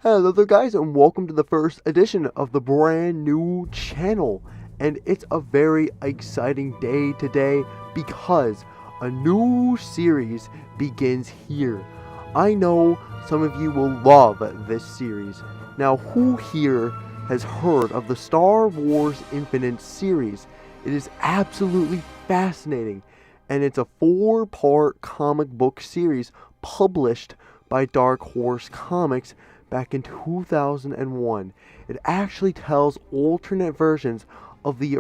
Hello there guys, and welcome to the first edition of the brand new channel. And it's a very exciting day today because a new series begins here. I know some of you will love this series. Now, who here has heard of the Star Wars Infinite series? It is absolutely fascinating, and it's a 4-part comic book series published by Dark Horse Comics back in 2001. It actually tells alternate versions of the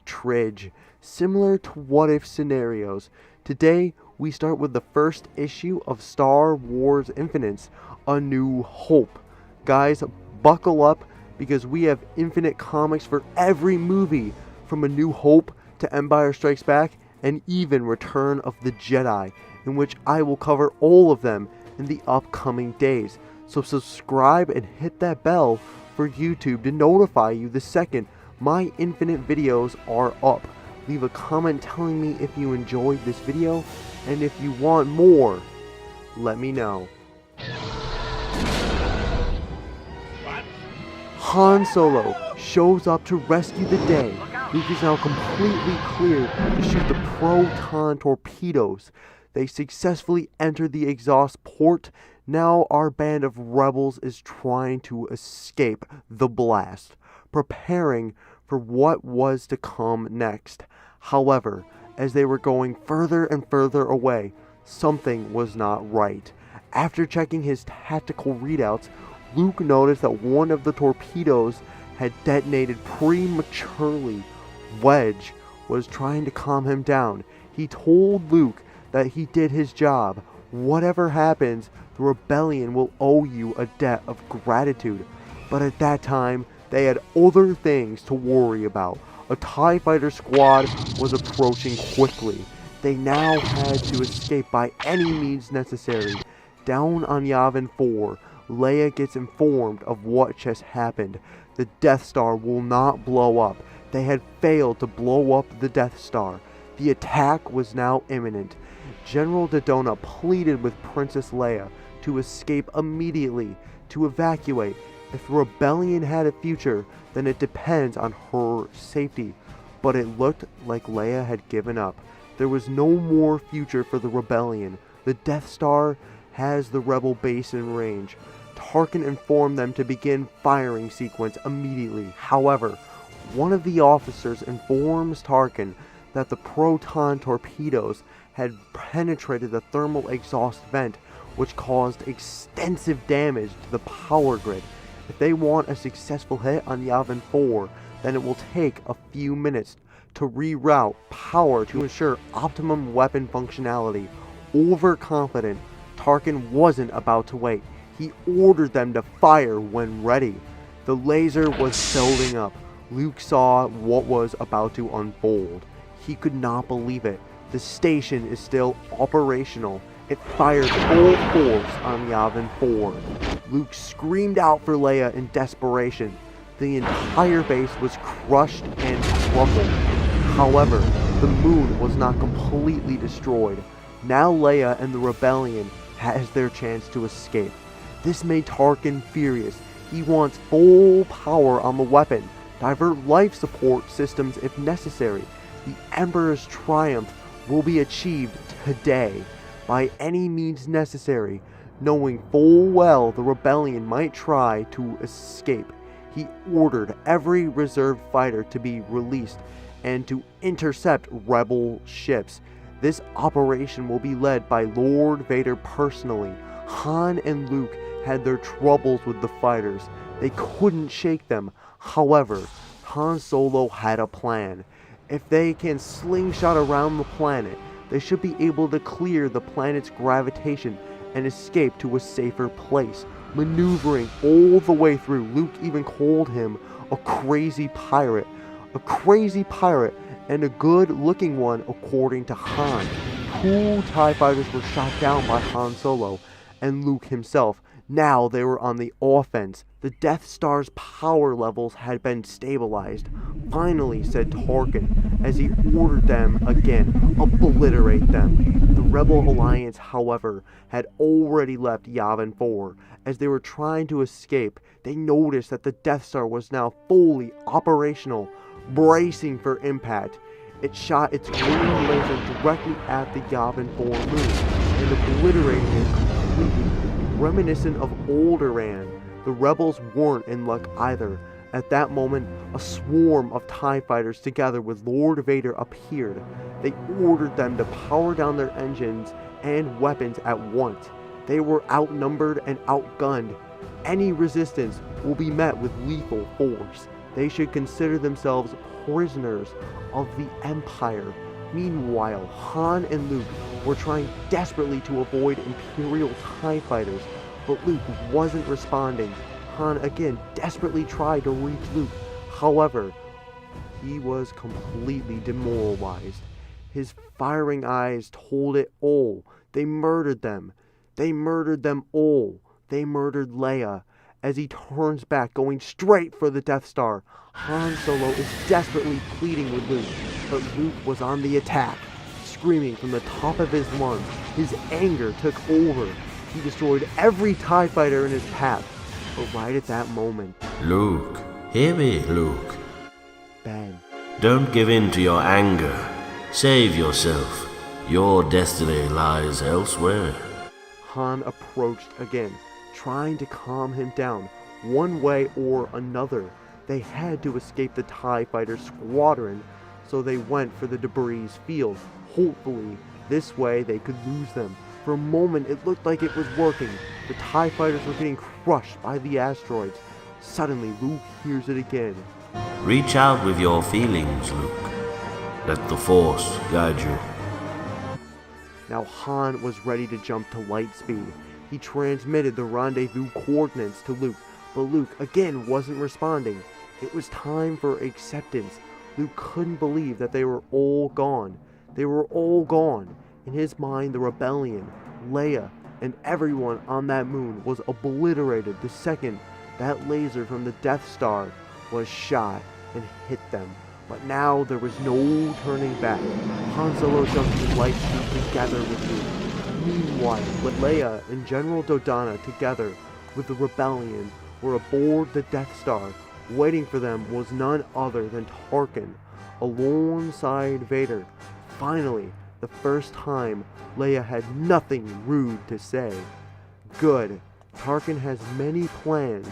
Tridge, similar to what if scenarios. Today, we start with the first issue of Star Wars Infinities, A New Hope. Guys, buckle up because we have infinite comics for every movie, from A New Hope to Empire Strikes Back and even Return of the Jedi, in which I will cover all of them in the upcoming days. So subscribe and hit that bell for YouTube to notify you the second my Infinite videos are up. Leave a comment telling me if you enjoyed this video, and if you want more, let me know. Han Solo shows up to rescue the day. Luke is now completely clear to shoot the proton torpedoes. They successfully enter the exhaust port. Now our band of rebels is trying to escape the blast, preparing for what was to come next. However, as they were going further and further away, something was not right. After checking his tactical readouts, Luke noticed that one of the torpedoes had detonated prematurely. Wedge was trying to calm him down. He told Luke that he did his job. Whatever happens, the rebellion will owe you a debt of gratitude. But at that time, they had other things to worry about. A TIE fighter squad was approaching quickly. They now had to escape by any means necessary. Down on Yavin 4, Leia gets informed of what just happened. The Death Star will not blow up. They had failed to blow up the Death Star. The attack was now imminent. General Dodonna pleaded with Princess Leia to escape immediately, to evacuate. If the rebellion had a future, then it depends on her safety. But it looked like Leia had given up. There was no more future for the rebellion. The Death Star has the rebel base in range. Tarkin informed them to begin firing sequence immediately. However, one of the officers informs Tarkin that the proton torpedoes had penetrated the thermal exhaust vent, which caused extensive damage to the power grid. If they want a successful hit on Yavin 4, then it will take a few minutes to reroute power to ensure optimum weapon functionality. Overconfident, Tarkin wasn't about to wait. He ordered them to fire when ready. The laser was building up. Luke saw what was about to unfold. He could not believe it. The station is still operational. It fired full force on Yavin 4. Luke screamed out for Leia in desperation. The entire base was crushed and crumbled. However, the moon was not completely destroyed. Now Leia and the rebellion has their chance to escape. This made Tarkin furious. He wants full power on the weapon. Divert life support systems if necessary. The Emperor's triumph will be achieved today by any means necessary. Knowing full well the rebellion might try to escape, he ordered every reserve fighter to be released and to intercept rebel ships. This operation will be led by Lord Vader personally. Han and Luke had their troubles with the fighters. They couldn't shake them. However, Han Solo had a plan. If they can slingshot around the planet, they should be able to clear the planet's gravitation and escape to a safer place. Maneuvering all the way through, Luke even called him a crazy pirate. A crazy pirate, and a good-looking one according to Han. 2 TIE fighters were shot down by Han Solo and Luke himself. Now they were on the offense. The Death Star's power levels had been stabilized. Finally, said Tarkin, as he ordered them again, obliterate them. The Rebel Alliance, however, had already left Yavin 4. As they were trying to escape, they noticed that the Death Star was now fully operational, bracing for impact. It shot its green laser directly at the Yavin 4 moon and obliterated it completely. Reminiscent of old Iran, the rebels weren't in luck either. At that moment, a swarm of TIE fighters together with Lord Vader appeared. They ordered them to power down their engines and weapons at once. They were outnumbered and outgunned. Any resistance will be met with lethal force. They should consider themselves prisoners of the Empire. Meanwhile, Han and Luke were trying desperately to avoid Imperial TIE fighters, but Luke wasn't responding. Han again desperately tried to reach Luke. However, he was completely demoralized. His firing eyes told it all. They murdered them. They murdered them all. They murdered Leia. As he turns back, going straight for the Death Star, Han Solo is desperately pleading with Luke, but Luke was on the attack. Screaming from the top of his lungs, his anger took over. He destroyed every TIE fighter in his path. But right at that moment, Luke, hear me, Luke. Ben. Don't give in to your anger. Save yourself. Your destiny lies elsewhere. Han approached again, trying to calm him down. One way or another, they had to escape the TIE fighter squadron, so they went for the debris field. Hopefully, this way they could lose them. For a moment, it looked like it was working. The TIE fighters were getting crushed by the asteroids. Suddenly, Luke hears it again. Reach out with your feelings, Luke. Let the Force guide you. Now Han was ready to jump to light speed. He transmitted the rendezvous coordinates to Luke, but Luke again wasn't responding. It was time for acceptance. Luke couldn't believe that they were all gone. They were all gone. In his mind, the rebellion, Leia, and everyone on that moon was obliterated the second that laser from the Death Star was shot and hit them. But now there was no turning back. Han Solo jumped to light speed together with Luke. Meanwhile, Leia and General Dodonna, together with the rebellion, were aboard the Death Star. Waiting for them was none other than Tarkin, alongside Vader. Finally, the first time, Leia had nothing rude to say. Good. Tarkin has many plans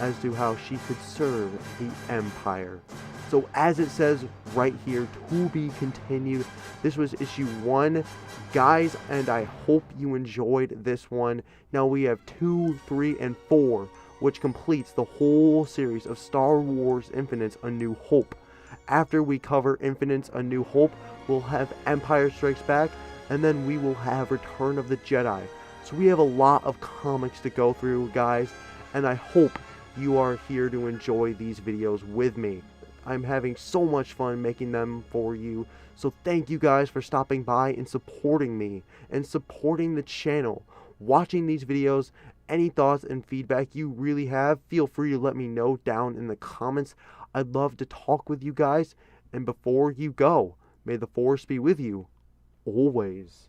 as to how she could serve the Empire. So as it says right here, to be continued. This was issue 1, guys, and I hope you enjoyed this one. Now we have 2, 3, and 4, which completes the whole series of Star Wars Infinities A New Hope. After we cover Infinities A New Hope, we'll have Empire Strikes Back, and then we will have Return of the Jedi. So we have a lot of comics to go through, guys, and I hope you are here to enjoy these videos with me. I'm having so much fun making them for you, so thank you guys for stopping by and supporting me, and supporting the channel, watching these videos. Any thoughts and feedback you really have, feel free to let me know down in the comments. I'd love to talk with you guys, and before you go, may the Force be with you, always.